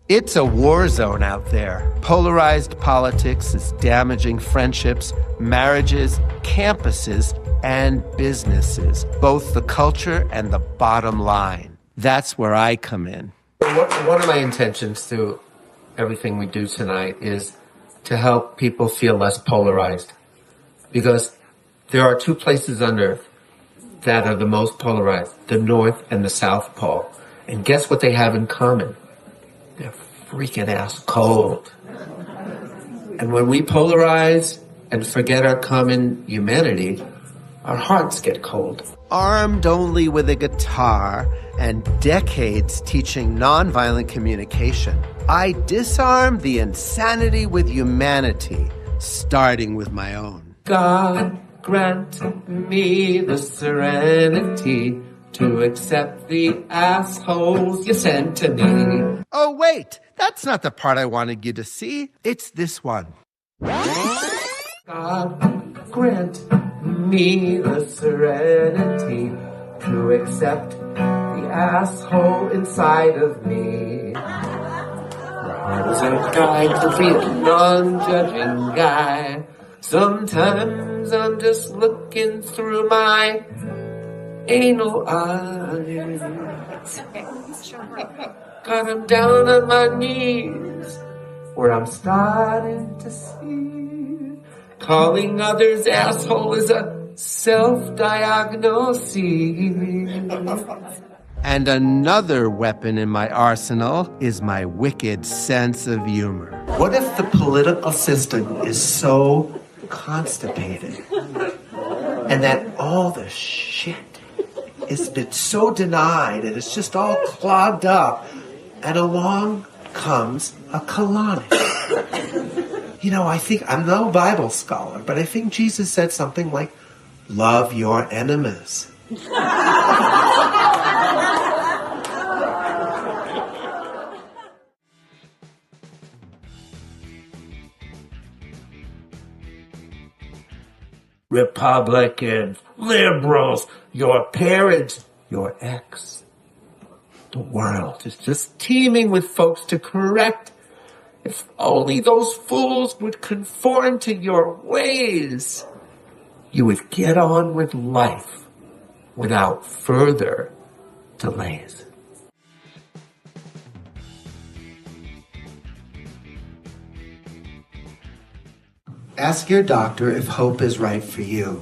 It's a war zone out there. Polarized politics is damaging friendships, marriages, campuses, and businesses, both the culture and the bottom line. That's where I come in. One of my intentions through everything we do tonight is to help people feel less polarized. Because there are two places on Earth that are the most polarized, the North and the South Pole. And guess what they have in common? They're freaking ass cold. And when we polarize and forget our common humanity, our hearts get cold. Armed only with a guitar and decades teaching nonviolent communication, I disarm the insanity with humanity, starting with my own. God grant me the serenity to accept the assholes you sent to me. Oh, wait, that's not the part I wanted you to see. It's this one. God grant me the serenity to accept the asshole inside of me. My heart is a guide to be a non-judging guy. Sometimes I'm just looking through my anal eyes. God, I'm down on my knees, where I'm starting to see calling others asshole is a self-diagnosis. And another weapon in my arsenal is my wicked sense of humor. What if the political system is so constipated and that all the shit has been so denied and it's just all clogged up, and along comes a colonic? You know, I think, I'm no Bible scholar, but I think Jesus said something like, love your enemies. Republicans, liberals, your parents, your ex. The world is just teeming with folks to correct. If only those fools would conform to your ways, you would get on with life without further delays. Ask your doctor if hope is right for you.